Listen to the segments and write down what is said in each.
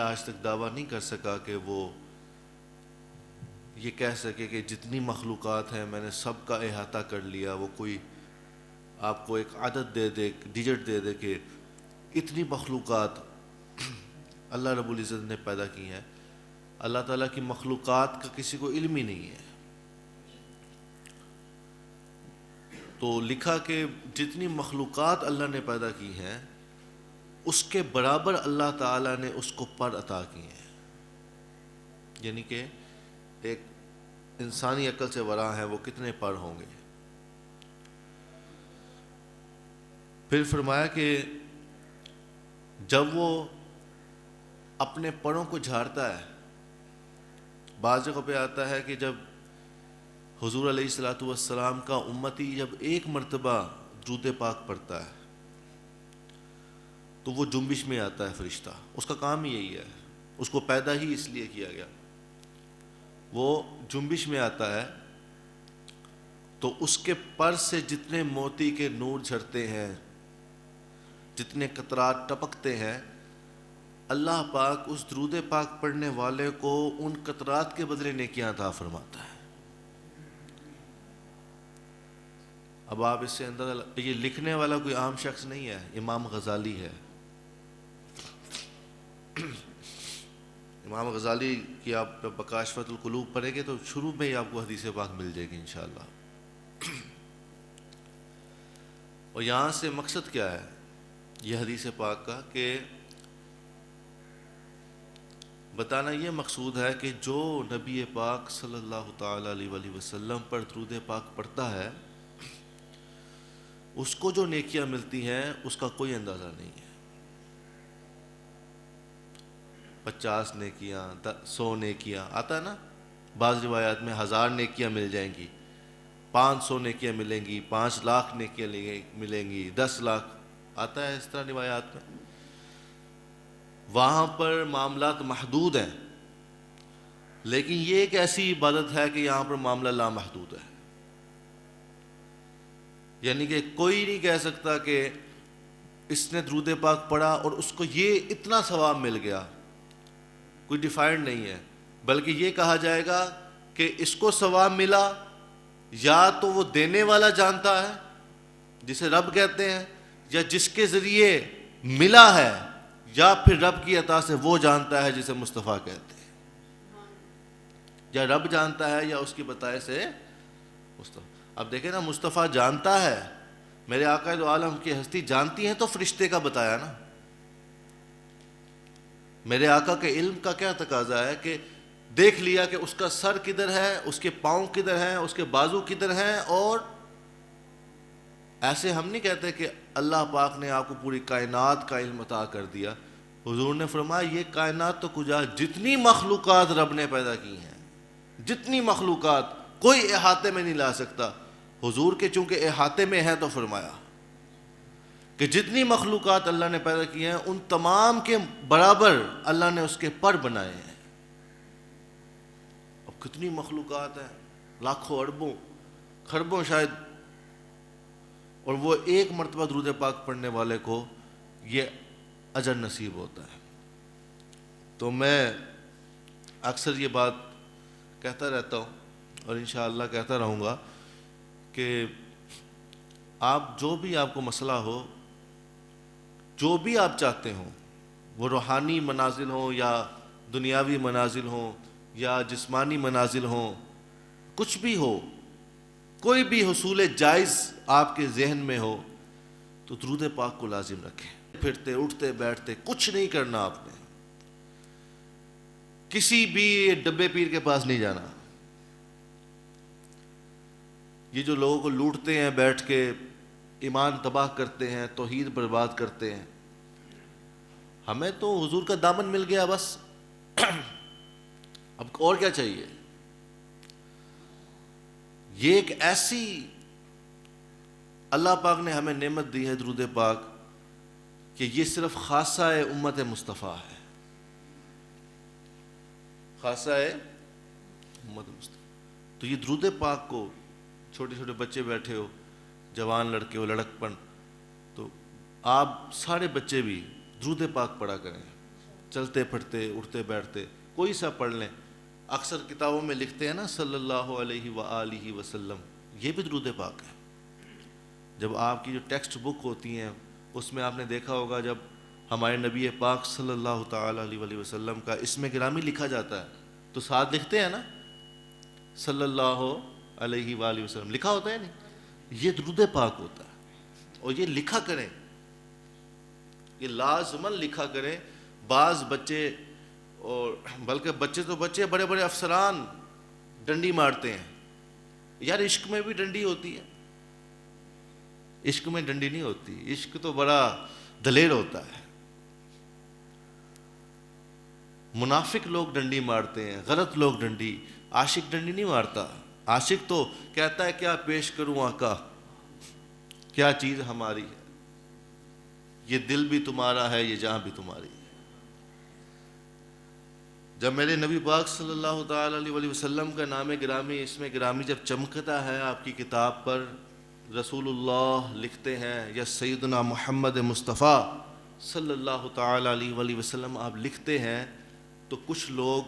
آج تک دعویٰ نہیں کر سکا کہ وہ یہ کہہ سکے کہ جتنی مخلوقات ہیں میں نے سب کا احاطہ کر لیا. وہ کوئی آپ کو ایک عدد دے دے, ڈیجٹ دے دے کہ اتنی مخلوقات اللہ رب العزت نے پیدا کی ہیں. اللہ تعالیٰ کی مخلوقات کا کسی کو علم ہی نہیں ہے. تو لکھا کہ جتنی مخلوقات اللہ نے پیدا کی ہیں اس کے برابر اللہ تعالیٰ نے اس کو پر عطا کیے ہیں. یعنی کہ ایک انسانی عقل سے ورا ہے وہ کتنے پر ہوں گے. پھر فرمایا کہ جب وہ اپنے پروں کو جھاڑتا ہے, بعض جگہ پہ آتا ہے کہ جب حضور علیہ الصلوۃ والسلام کا امتی جب ایک مرتبہ درود پاک پڑھتا ہے تو وہ جنبش میں آتا ہے فرشتہ. اس کا کام ہی یہی ہے, اس کو پیدا ہی اس لیے کیا گیا. وہ جنبش میں آتا ہے تو اس کے پر سے جتنے موتی کے نور جھرتے ہیں, جتنے قطرات ٹپکتے ہیں, اللہ پاک اس درود پاک پڑھنے والے کو ان قطرات کے بدلے نیکیاں عطا فرماتا ہے. اب آپ اس سے اندر, یہ لکھنے والا کوئی عام شخص نہیں ہے, امام غزالی ہے. امام غزالی کی آپ بکاشفت القلوب پڑھیں گے تو شروع میں ہی آپ کو حدیث پاک مل جائے گی انشاءاللہ. اور یہاں سے مقصد کیا ہے یہ حدیث پاک کا, کہ بتانا یہ مقصود ہے کہ جو نبی پاک صلی اللہ تعالی علیہ وآلہ وسلم پر درود پاک پڑھتا ہے اس کو جو نیکیاں ملتی ہیں اس کا کوئی اندازہ نہیں ہے. 50 نیکیاں, 100 نیکیاں آتا ہے نا, بعض روایات میں 1000 نیکیاں مل جائیں گی, 500 نیکیاں ملیں گی, 5 لاکھ نیکیاں ملیں گی, 10 لاکھ آتا ہے اس طرح روایات میں. وہاں پر معاملات محدود ہیں, لیکن یہ ایک ایسی عبادت ہے کہ یہاں پر معاملہ لامحدود ہے. یعنی کہ کوئی نہیں کہہ سکتا کہ اس نے درود پاک پڑھا اور اس کو یہ اتنا ثواب مل گیا, کوئی ڈیفائنڈ نہیں ہے. بلکہ یہ کہا جائے گا کہ اس کو ثواب ملا یا تو وہ دینے والا جانتا ہے جسے رب کہتے ہیں, یا جس کے ذریعے ملا ہے, یا پھر رب کی عطا سے وہ جانتا ہے جسے مصطفیٰ کہتے ہیں. یا رب جانتا ہے یا اس کی بتائے سے مصطفیٰ. اب دیکھیں نا, مصطفیٰ جانتا ہے, میرے آقا دو عالم کی ہستی جانتی ہیں تو فرشتے کا بتایا نا. میرے آقا کے علم کا کیا تقاضا ہے کہ دیکھ لیا کہ اس کا سر کدھر ہے, اس کے پاؤں کدھر ہیں, اس کے بازو کدھر ہیں. اور ایسے ہم نہیں کہتے کہ اللہ پاک نے آپ کو پوری کائنات کا علم عطا کر دیا. حضور نے فرمایا یہ کائنات تو کجا, جتنی مخلوقات رب نے پیدا کی ہیں, جتنی مخلوقات کوئی احاطے میں نہیں لا سکتا. حضور کے چونکہ احاطے میں ہے تو فرمایا کہ جتنی مخلوقات اللہ نے پیدا کی ہیں ان تمام کے برابر اللہ نے اس کے پر بنائے ہیں. اب کتنی مخلوقات ہیں, لاکھوں اربوں خربوں شاید, اور وہ ایک مرتبہ درود پاک پڑھنے والے کو یہ اجر نصیب ہوتا ہے. تو میں اکثر یہ بات کہتا رہتا ہوں اور انشاءاللہ کہتا رہوں گا کہ آپ جو بھی آپ کو مسئلہ ہو, جو بھی آپ چاہتے ہوں, وہ روحانی منازل ہوں یا دنیاوی منازل ہوں یا جسمانی منازل ہوں, کچھ بھی ہو, کوئی بھی حصول جائز آپ کے ذہن میں ہو تو درود پاک کو لازم رکھیں. پھرتے اٹھتے بیٹھتے کچھ نہیں کرنا, آپ نے کسی بھی ڈبے پیر کے پاس نہیں جانا. یہ جو لوگوں کو لوٹتے ہیں بیٹھ کے, ایمان تباہ کرتے ہیں, توحید برباد کرتے ہیں, ہمیں تو حضور کا دامن مل گیا بس, اب اور کیا چاہیے. یہ ایک ایسی اللہ پاک نے ہمیں نعمت دی ہے درود پاک کہ یہ صرف خاصہ امت مصطفیٰ ہے, خاصہ امت مصطفیٰ. تو یہ درود پاک کو چھوٹے چھوٹے بچے بیٹھے ہو, جوان لڑکے ہو, لڑکپن, تو آپ سارے بچے بھی درود پاک پڑھا کریں. چلتے پھرتے اٹھتے بیٹھتے کوئی سا پڑھ لیں. اکثر کتابوں میں لکھتے ہیں نا صلی اللہ علیہ وآلہ وسلم, یہ بھی درود پاک ہے. جب آپ کی جو ٹیکسٹ بک ہوتی ہیں اس میں آپ نے دیکھا ہوگا, جب ہمارے نبی پاک صلی اللہ تعالی علیہ وسلم کا اسم گرامی لکھا جاتا ہے تو ساتھ لکھتے ہیں نا صلی اللہ علیہ وآلہ وسلم, لکھا ہوتا ہے نہیں, یہ درود پاک ہوتا ہے. اور یہ لکھا کریں, یہ لازماً لکھا کریں. بعض بچے, اور بلکہ بچے تو بچے, بڑے بڑے افسران ڈنڈی مارتے ہیں. یار عشق میں بھی ڈنڈی ہوتی ہے, عشق میں ڈنڈی نہیں ہوتی, عشق تو بڑا دلیر ہوتا ہے. منافق لوگ ڈنڈی مارتے ہیں, غلط لوگ ڈنڈی, عاشق ڈنڈی نہیں مارتا. عاشق تو کہتا ہے کیا پیش کروں آقا, کیا چیز ہماری ہے, یہ دل بھی تمہارا ہے, یہ جہاں بھی تمہاری ہے. جب میرے نبی پاک صلی اللہ تعالی علیہ وسلم کا نام گرامی, اسم گرامی جب چمکتا ہے آپ کی کتاب پر, رسول اللہ لکھتے ہیں یا سیدنا محمد مصطفیٰ صلی اللہ تعالی علیہ وسلم آپ لکھتے ہیں, تو کچھ لوگ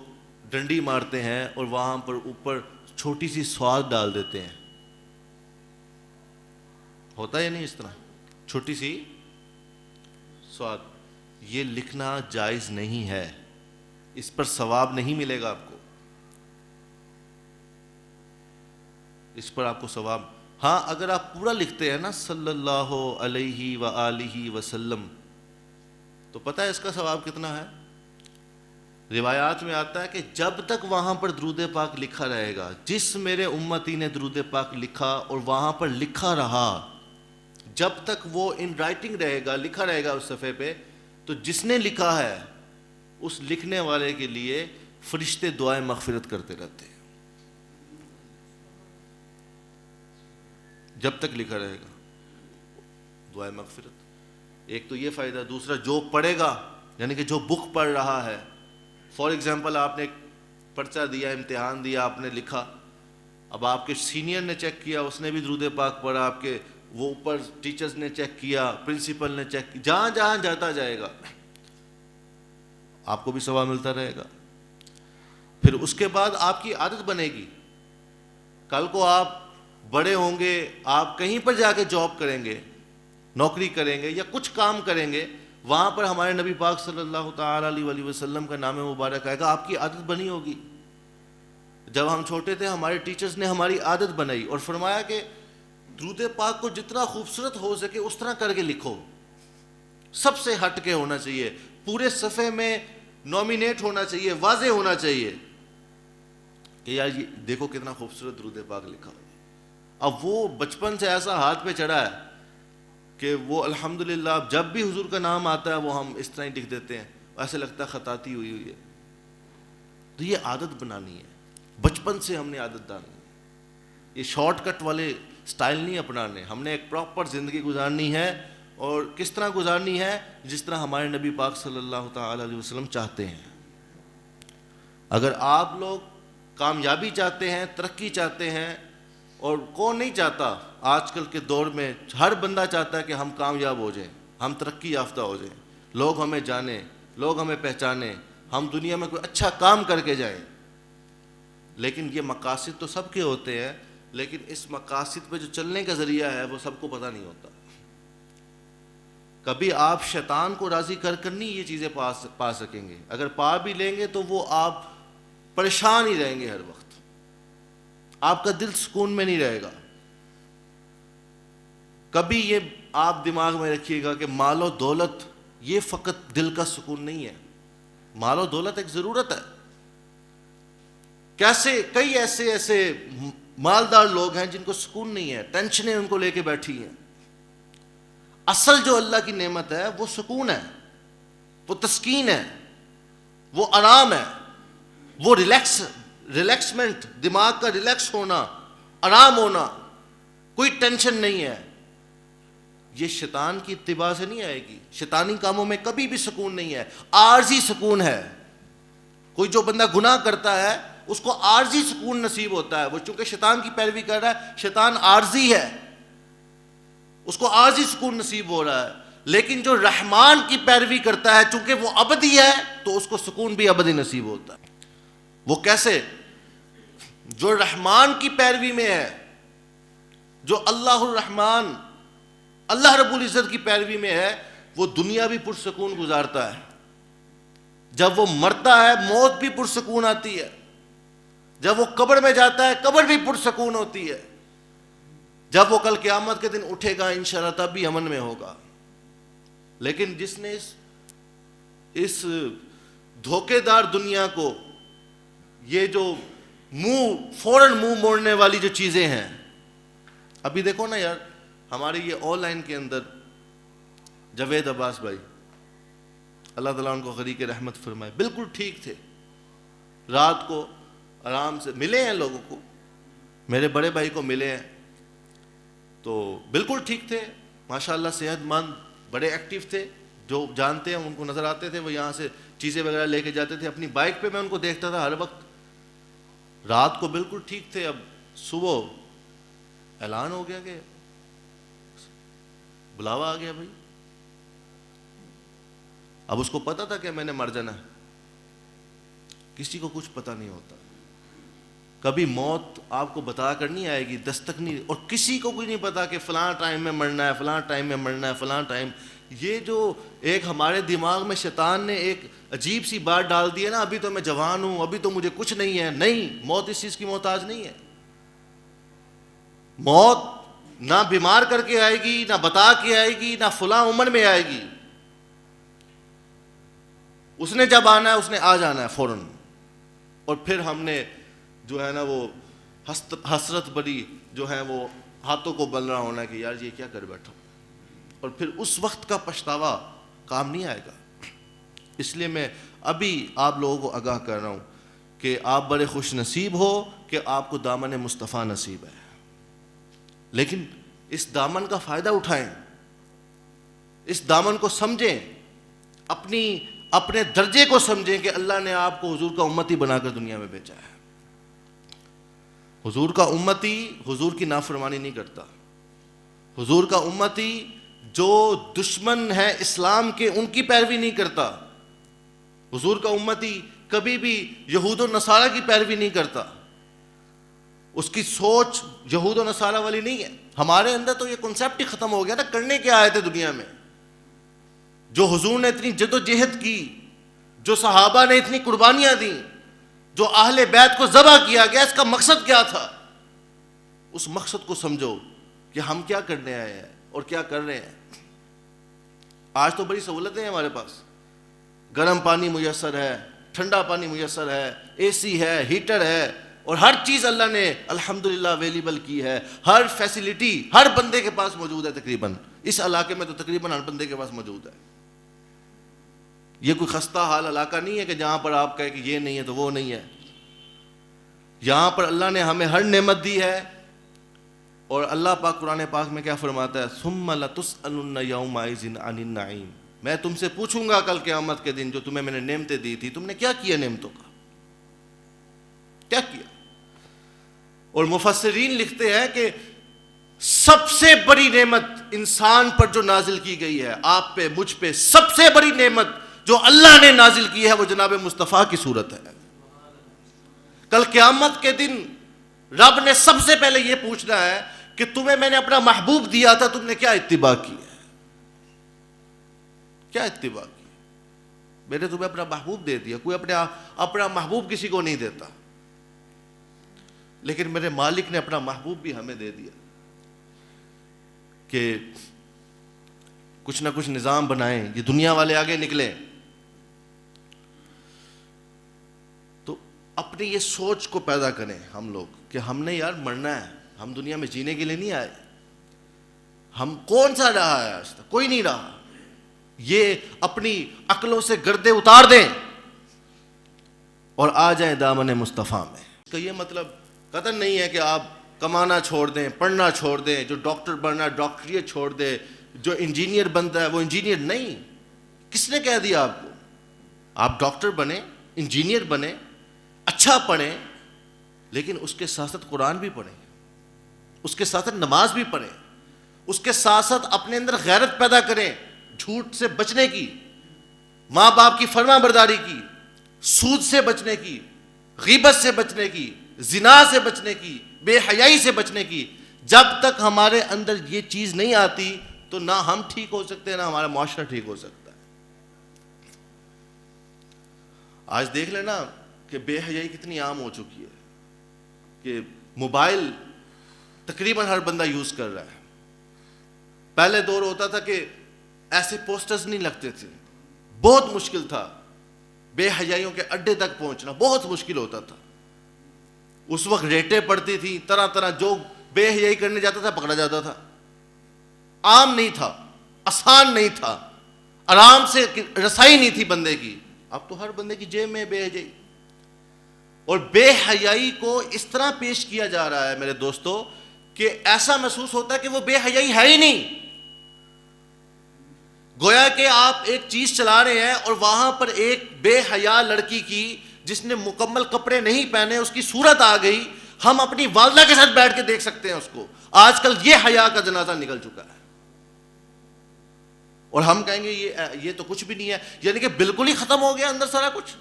ڈنڈی مارتے ہیں اور وہاں پر اوپر چھوٹی سی سواد ڈال دیتے ہیں. ہوتا ہے یا نہیں اس طرح, چھوٹی سی سواد. یہ لکھنا جائز نہیں ہے, اس پر ثواب نہیں ملے گا آپ کو, اس پر آپ کو ثواب. ہاں اگر آپ پورا لکھتے ہیں نا صلی اللہ علیہ وآلہ وسلم, تو پتہ ہے اس کا ثواب کتنا ہے. روایات میں آتا ہے کہ جب تک وہاں پر درود پاک لکھا رہے گا, جس میرے امتی نے درود پاک لکھا اور وہاں پر لکھا رہا, جب تک وہ ان رائٹنگ رہے گا, لکھا رہے گا اس صفحے پہ, تو جس نے لکھا ہے اس لکھنے والے کے لیے فرشتے دعائیں مغفرت کرتے رہتے ہیں, جب تک لکھا رہے گا دعائیں مغفرت. ایک تو یہ فائدہ. دوسرا, جو پڑھے گا یعنی کہ جو بک پڑھ رہا ہے, فار ایگزامپل آپ نے ایک پرچہ دیا, امتحان دیا, آپ نے لکھا, اب آپ کے سینئر نے چیک کیا, اس نے بھی درود پاک پڑھا, آپ کے وہ اوپر ٹیچرز نے چیک کیا, پرنسپل نے چیک کیا, جہاں جہاں جاتا جائے گا آپ کو بھی ثواب ملتا رہے گا. پھر اس کے بعد آپ کی عادت بنے گی, کل کو آپ بڑے ہوں گے, آپ کہیں پر جا کے جاب کریں گے, نوکری کریں گے یا کچھ کام کریں گے, وہاں پر ہمارے نبی پاک صلی اللہ تعالی علیہ وسلم کا نام مبارک آئے گا, آپ کی عادت بنی ہوگی. جب ہم چھوٹے تھے ہمارے ٹیچرز نے ہماری عادت بنائی اور فرمایا کہ درود پاک کو جتنا خوبصورت ہو سکے اس طرح کر کے لکھو, سب سے ہٹ کے ہونا چاہیے, پورے صفحے میں نومینیٹ ہونا چاہیے, واضح ہونا چاہیے کہ یار یہ دیکھو کتنا خوبصورت درود پاک لکھا ہو. اب وہ بچپن سے ایسا ہاتھ پہ چڑھا ہے کہ وہ الحمدللہ جب بھی حضور کا نام آتا ہے وہ ہم اس طرح ہی لکھ دیتے ہیں, ایسے لگتا ہے خطاطی ہوئی ہوئی ہے. تو یہ عادت بنانی ہے, بچپن سے ہم نے عادت ڈالنی ہے. یہ شارٹ کٹ والے سٹائل نہیں اپنانے, ہم نے ایک پراپر زندگی گزارنی ہے. اور کس طرح گزارنی ہے؟ جس طرح ہمارے نبی پاک صلی اللہ تعالی علیہ وسلم چاہتے ہیں. اگر آپ لوگ کامیابی چاہتے ہیں, ترقی چاہتے ہیں, اور کون نہیں چاہتا, آج کل کے دور میں ہر بندہ چاہتا ہے کہ ہم کامیاب ہو جائیں, ہم ترقی یافتہ ہو جائیں, لوگ ہمیں جانیں, لوگ ہمیں پہچانیں, ہم دنیا میں کوئی اچھا کام کر کے جائیں. لیکن یہ مقاصد تو سب کے ہوتے ہیں, لیکن اس مقاصد پہ جو چلنے کا ذریعہ ہے وہ سب کو پتہ نہیں ہوتا. کبھی آپ شیطان کو راضی کر کر نہیں یہ چیزیں پا سکیں گے. اگر پا بھی لیں گے تو وہ آپ پریشان ہی رہیں گے ہر وقت, آپ کا دل سکون میں نہیں رہے گا. کبھی یہ آپ دماغ میں رکھیے گا کہ مال و دولت یہ فقط دل کا سکون نہیں ہے, مال و دولت ایک ضرورت ہے. کیسے کئی ایسے مالدار لوگ ہیں جن کو سکون نہیں ہے, ٹینشنیں ان کو لے کے بیٹھی ہیں. اصل جو اللہ کی نعمت ہے وہ سکون ہے, وہ تسکین ہے, وہ آرام ہے, وہ ریلیکسمنٹ, دماغ کا ریلیکس ہونا, آرام ہونا, کوئی ٹینشن نہیں ہے. یہ شیطان کی اتباع سے نہیں آئے گی. شیطانی کاموں میں کبھی بھی سکون نہیں ہے, عارضی سکون ہے. کوئی جو بندہ گناہ کرتا ہے اس کو عارضی سکون نصیب ہوتا ہے, وہ چونکہ شیطان کی پیروی کر رہا ہے, شیطان عارضی ہے, اس کو عارضی سکون نصیب ہو رہا ہے. لیکن جو رحمان کی پیروی کرتا ہے چونکہ وہ ابدی ہے تو اس کو سکون بھی ابدی نصیب ہوتا ہے. وہ کیسے؟ جو رحمان کی پیروی میں ہے، جو اللہ الرحمن اللہ رب العزت کی پیروی میں ہے، وہ دنیا بھی پرسکون گزارتا ہے. جب وہ مرتا ہے موت بھی پرسکون آتی ہے. جب وہ قبر میں جاتا ہے قبر بھی پرسکون ہوتی ہے. جب وہ کل قیامت کے دن اٹھے گا انشاءاللہ تب بھی امن میں ہوگا. لیکن جس نے اس دھوکے دار دنیا کو، یہ جو فوراً منہ موڑنے والی جو چیزیں ہیں، ابھی دیکھو نا یار، ہمارے یہ آن لائن کے اندر جاوید عباس بھائی اللہ تعالیٰ ان کو غریق رحمت فرمائے، بالکل ٹھیک تھے، رات کو آرام سے ملے ہیں لوگوں کو، میرے بڑے بھائی کو ملے ہیں تو بالکل ٹھیک تھے ماشاءاللہ، صحت مند، بڑے ایکٹیو تھے. جو جانتے ہیں ان کو نظر آتے تھے، وہ یہاں سے چیزیں وغیرہ لے کے جاتے تھے اپنی بائک پہ، میں ان کو دیکھتا تھا ہر وقت. رات کو بالکل ٹھیک تھے، اب صبح اعلان ہو گیا کہ بلاوا آ گیا بھائی. اب اس کو پتا تھا کہ میں نے مر جانا ہے. کسی کو کچھ پتہ نہیں ہوتا. کبھی موت آپ کو بتا کر نہیں آئے گی، دستک نہیں، اور کسی کو کوئی نہیں پتا کہ فلاں ٹائم میں مرنا ہے، فلاں ٹائم میں مرنا ہے، فلاں ٹائم. یہ جو ایک ہمارے دماغ میں شیطان نے ایک عجیب سی بات ڈال دی ہے نا، ابھی تو میں جوان ہوں، ابھی تو مجھے کچھ نہیں ہے. نہیں، موت اس چیز کی محتاج نہیں ہے. موت نہ بیمار کر کے آئے گی، نہ بتا کے آئے گی، نہ فلاں عمر میں آئے گی. اس نے جب آنا ہے اس نے آ جانا ہے فوراً. اور پھر ہم نے جو ہے نا وہ حسرت بڑی جو ہے وہ ہاتھوں کو بل رہا ہونا کہ یار یہ کیا کر بیٹھا. اور پھر اس وقت کا پچھتاوا کام نہیں آئے گا. اس لیے میں ابھی آپ لوگوں کو آگاہ کر رہا ہوں کہ آپ بڑے خوش نصیب ہو کہ آپ کو دامن مصطفیٰ نصیب ہے. لیکن اس دامن کا فائدہ اٹھائیں، اس دامن کو سمجھیں، اپنے درجے کو سمجھیں کہ اللہ نے آپ کو حضور کا امتی بنا کر دنیا میں بھیجا ہے. حضور کا امتی حضور کی نافرمانی نہیں کرتا. حضور کا امتی جو دشمن ہے اسلام کے ان کی پیروی نہیں کرتا. حضور کا امتی کبھی بھی یہود و نصارہ کی پیروی نہیں کرتا. اس کی سوچ یہود و نصارہ والی نہیں ہے. ہمارے اندر تو یہ کنسیپٹ ہی ختم ہو گیا نا. کرنے کیا آئے تھے دنیا میں؟ جو حضور نے اتنی جد و جہد کی، جو صحابہ نے اتنی قربانیاں دیں، جو اہل بیت کو ذبح کیا گیا، اس کا مقصد کیا تھا؟ اس مقصد کو سمجھو کہ ہم کیا کرنے آئے ہیں اور کیا کر رہے ہیں. آج تو بڑی سہولتیں ہیں ہمارے پاس. گرم پانی میسر ہے، ٹھنڈا پانی میسر ہے، اے سی ہے، ہیٹر ہے، اور ہر چیز اللہ نے الحمدللہ اویلیبل کی ہے. ہر فیسلٹی ہر بندے کے پاس موجود ہے. تقریباً اس علاقے میں تو تقریباً ہر بندے کے پاس موجود ہے. یہ کوئی خستہ حال علاقہ نہیں ہے کہ جہاں پر آپ کہیں کہ یہ نہیں ہے تو وہ نہیں ہے. یہاں پر اللہ نے ہمیں ہر نعمت دی ہے. اور اللہ پاک قرآن پاک میں کیا فرماتا ہے؟ ثم لتسألن یومئذ عن النعیم. میں تم سے پوچھوں گا کل قیامت کے دن جو تمہیں میں نے نعمتیں دی تھی، تم نے کیا کیا نعمتوں کا؟ کیا کیا؟ اور مفسرین لکھتے ہیں کہ سب سے بڑی نعمت انسان پر جو نازل کی گئی ہے، آپ پہ مجھ پہ سب سے بڑی نعمت جو اللہ نے نازل کی ہے وہ جناب مصطفیٰ کی صورت ہے. کل قیامت کے دن رب نے سب سے پہلے یہ پوچھنا ہے کہ تمہیں میں نے اپنا محبوب دیا تھا، تم نے کیا اتباع کی ہے؟ کیا اتباع کی؟ میں نے تمہیں اپنا محبوب دے دیا. کوئی اپنا محبوب کسی کو نہیں دیتا، لیکن میرے مالک نے اپنا محبوب بھی ہمیں دے دیا کہ کچھ نہ کچھ نظام بنائیں، یہ دنیا والے آگے نکلیں. تو اپنی یہ سوچ کو پیدا کریں ہم لوگ کہ ہم نے یار مرنا ہے. ہم دنیا میں جینے کے لیے نہیں آئے. ہم کون سا رہا ہے آج تک؟ کوئی نہیں رہا. یہ اپنی عقلوں سے گردے اتار دیں اور آ جائیں دامن مصطفیٰ میں. اس کا یہ مطلب قطعاً نہیں ہے کہ آپ کمانا چھوڑ دیں، پڑھنا چھوڑ دیں، جو ڈاکٹر بننا ہے ڈاکٹریٹ چھوڑ دیں، جو انجینئر بنتا ہے وہ انجینئر نہیں. کس نے کہہ دیا آپ کو؟ آپ ڈاکٹر بنیں، انجینئر بنیں، اچھا پڑھیں، لیکن اس کے ساتھ ساتھ قرآن بھی پڑھیں، اس کے ساتھ ساتھ نماز بھی پڑھیں، اس کے ساتھ ساتھ اپنے اندر غیرت پیدا کریں. جھوٹ سے بچنے کی، ماں باپ کی فرما برداری کی، سود سے بچنے کی، غیبت سے بچنے کی، زنا سے بچنے کی، بے حیائی سے بچنے کی. جب تک ہمارے اندر یہ چیز نہیں آتی تو نہ ہم ٹھیک ہو سکتے، نہ ہمارا معاشرہ ٹھیک ہو سکتا ہے. آج دیکھ لینا کہ بے حیائی کتنی عام ہو چکی ہے کہ موبائل تقریباً ہر بندہ یوز کر رہا ہے. پہلے دور ہوتا تھا کہ ایسے پوسٹرز نہیں لگتے تھے، بہت مشکل تھا، بے حیائیوں کے اڈے تک پہنچنا بہت مشکل ہوتا تھا. اس وقت ریٹیں پڑتی تھیں، طرح طرح، جو بے حیائی کرنے جاتا تھا پکڑا جاتا تھا. عام نہیں تھا، آسان نہیں تھا، آرام سے رسائی نہیں تھی بندے کی. اب تو ہر بندے کی جیب میں بے حیائی. اور بے حیائی کو اس طرح پیش کیا جا رہا ہے میرے دوستو کہ ایسا محسوس ہوتا ہے کہ وہ بے حیائی ہے ہی نہیں. گویا کہ آپ ایک چیز چلا رہے ہیں اور وہاں پر ایک بے حیا لڑکی کی جس نے مکمل کپڑے نہیں پہنے اس کی صورت آ گئی. ہم اپنی والدہ کے ساتھ بیٹھ کے دیکھ سکتے ہیں اس کو. آج کل یہ حیا کا جنازہ نکل چکا ہے اور ہم کہیں گے یہ تو کچھ بھی نہیں ہے، یعنی کہ بالکل ہی ختم ہو گیا اندر سارا کچھ.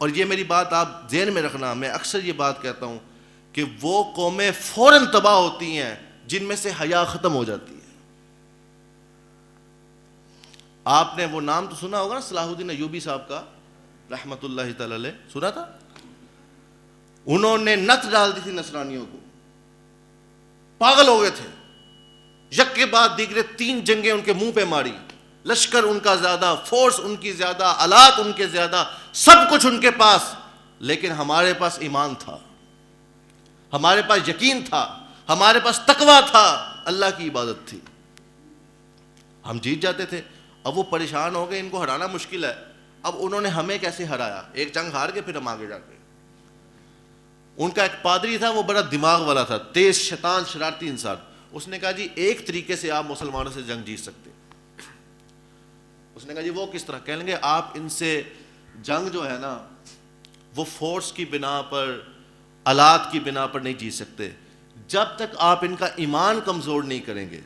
اور یہ میری بات آپ ذہن میں رکھنا، میں اکثر یہ بات کہتا ہوں کہ وہ قومیں فوراً تباہ ہوتی ہیں جن میں سے حیا ختم ہو جاتی ہے. آپ نے وہ نام تو سنا ہوگا نا، صلاح الدین ایوبی صاحب کا رحمت اللہ تعالی علیہ، سنا تھا؟ انہوں نے نت ڈال دی تھی نصرانیوں کو، پاگل ہو گئے تھے. یک کے بعد دیگرے 3 جنگیں ان کے منہ پہ ماری. لشکر ان کا زیادہ، فورس ان کی زیادہ، آلات ان کے زیادہ، سب کچھ ان کے پاس. لیکن ہمارے پاس ایمان تھا، ہمارے پاس یقین تھا، ہمارے پاس تقویٰ تھا، اللہ کی عبادت تھی، ہم جیت جاتے تھے. اب وہ پریشان ہو گئے، ان کو ہرانا مشکل ہے. اب انہوں نے ہمیں کیسے ہرایا؟ ایک جنگ ہار کے پھر ہم آگے جا کے. ان کا ایک پادری تھا، وہ بڑا دماغ والا تھا، تیز شیطان شرارتی انسان. اس نے کہا جی ایک طریقے سے آپ مسلمانوں سے جنگ جیت سکتے. اس نے کہا جی وہ کس طرح؟ کہنے لگے آپ ان سے جنگ جو ہے نا وہ فورس کی بنا پر، آلات کی بنا پر نہیں جیت سکتے. جب تک آپ ان کا ایمان کمزور نہیں کریں گے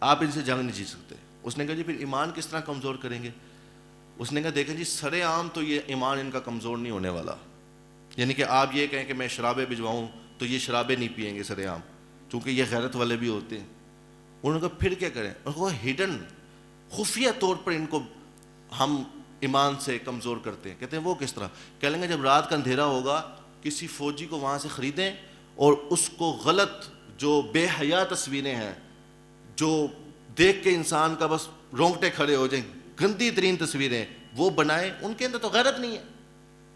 آپ ان سے جنگ نہیں جیت سکتے. اس نے کہا جی پھر ایمان کس طرح کمزور کریں گے؟ اس نے کہا دیکھیں جی سرے عام تو یہ ایمان ان کا کمزور نہیں ہونے والا. یعنی کہ آپ یہ کہیں کہ میں شرابیں بھجواؤں تو یہ شرابیں نہیں پئیں گے سرے عام، چونکہ یہ غیرت والے بھی ہوتے ہیں. انہوں نے کہا پھر کیا کریں؟ انہوں نے کہا ہڈن، خفیہ طور پر ان کو ہم ایمان سے کمزور کرتے ہیں. کہتے ہیں وہ کس طرح؟ کہہ لیں گے جب رات کا اندھیرا ہوگا کسی فوجی کو وہاں سے خریدیں اور اس کو غلط جو بے حیا تصویریں ہیں جو دیکھ کے انسان کا بس رونگٹے کھڑے ہو جائیں، گندی ترین تصویریں وہ بنائیں. ان کے اندر تو غیرت نہیں ہے.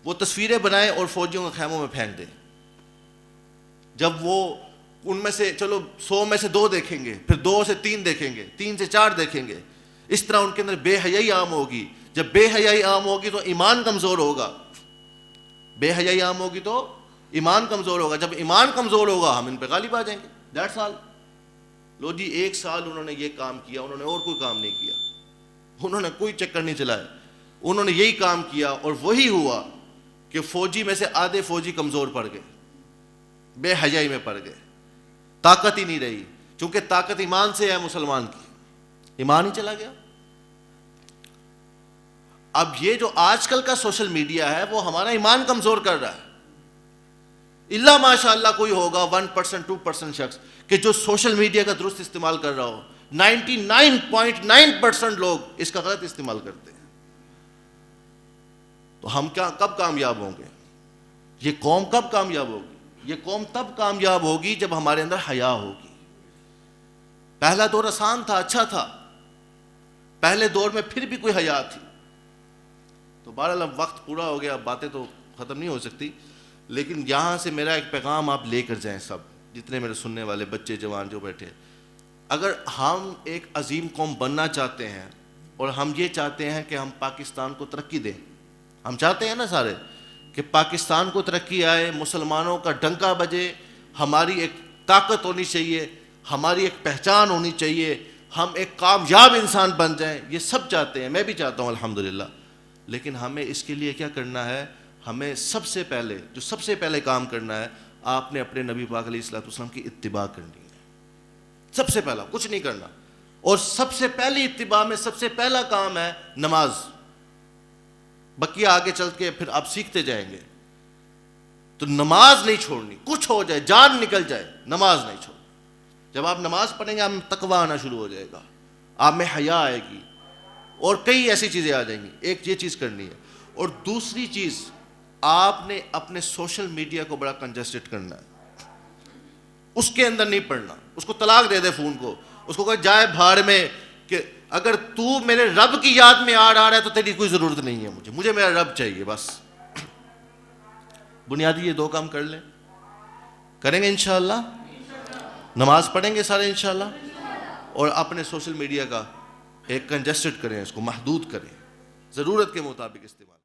وہ تصویریں بنائیں اور فوجیوں کے خیموں میں پھینک دیں. جب وہ ان میں سے چلو 100 میں سے 2 دیکھیں گے، پھر 2 سے 3 دیکھیں گے، 3 سے 4 دیکھیں گے. اس طرح ان کے اندر بے حیائی عام ہوگی. جب بے حیائی عام ہوگی تو ایمان کمزور ہوگا. بے حیائی عام ہوگی تو ایمان کمزور ہوگا. جب ایمان کمزور ہوگا ہم ان پہ غالب آ جائیں گے. That's all. لو جی 1 سال انہوں نے یہ کام کیا، انہوں نے اور کوئی کام نہیں کیا، انہوں نے کوئی چکر نہیں چلایا، انہوں نے یہی کام کیا. اور وہی ہوا کہ فوجی میں سے آدھے فوجی کمزور پڑ گئے، بے حیائی میں پڑ گئے، طاقت ہی نہیں رہی. چونکہ طاقت ایمان سے ہے مسلمان کی، ایمان ہی چلا گیا. اب یہ جو آج کل کا سوشل میڈیا ہے وہ ہمارا ایمان کمزور کر رہا ہے. اللہ ماشاء اللہ کوئی ہوگا 1% 2% شخص کہ جو سوشل میڈیا کا درست استعمال کر رہا ہو. 99.9% لوگ اس کا غلط استعمال کرتے ہیں. تو ہم کب کامیاب ہوں گے؟ یہ قوم کب کامیاب ہوگی؟ یہ قوم تب کامیاب ہوگی جب ہمارے اندر حیا ہوگی. پہلا دور آسان تھا، اچھا تھا. پہلے دور میں پھر بھی کوئی حیا تھی. تو بہرحال اب وقت پورا ہو گیا، باتیں تو ختم نہیں ہو سکتی، لیکن یہاں سے میرا ایک پیغام آپ لے کر جائیں، سب جتنے میرے سننے والے بچے جوان جو بیٹھے. اگر ہم ایک عظیم قوم بننا چاہتے ہیں اور ہم یہ چاہتے ہیں کہ ہم پاکستان کو ترقی دیں، ہم چاہتے ہیں نا سارے کہ پاکستان کو ترقی آئے، مسلمانوں کا ڈنکا بجے، ہماری ایک طاقت ہونی چاہیے، ہماری ایک پہچان ہونی چاہیے، ہم ایک کامیاب انسان بن جائیں، یہ سب چاہتے ہیں، میں بھی چاہتا ہوں الحمدللہ. لیکن ہمیں اس کے لیے کیا کرنا ہے؟ ہمیں سب سے پہلے کام کرنا ہے، آپ نے اپنے نبی پاک علیہ الصلوۃ والسلام کی اتباع کرنی ہے. سب سے پہلا کچھ نہیں کرنا. اور سب سے پہلی اتباع میں سب سے پہلا کام ہے نماز. بقیہ آگے چل کے پھر آپ سیکھتے جائیں گے. تو نماز نہیں چھوڑنی, کچھ ہو جائے, جان نکل جائے, نماز نہیں چھوڑنی. جب آپ نماز پڑھیں گے آپ میں تقویٰ آنا شروع ہو جائے گا, آپ میں حیا آئے گی, اور کئی ایسی چیزیں آ جائیں گی. ایک یہ چیز کرنی ہے. اور دوسری چیز, آپ نے اپنے سوشل میڈیا کو بڑا کنجسٹڈ کرنا ہے. اس کے اندر نہیں پڑھنا. اس کو طلاق دے دے فون کو, اس کو کہ جائے بھاڑ میں, کہ اگر تو میرے رب کی یاد میں آ رہا ہے تو تیری کوئی ضرورت نہیں ہے, مجھے میرا رب چاہیے بس. بنیادی یہ دو کام کر لیں, کریں گے انشاءاللہ. نماز پڑھیں گے سارے انشاءاللہ, اور اپنے سوشل میڈیا کا ایک کنجسٹڈ کریں, اس کو محدود کریں, ضرورت کے مطابق استعمال.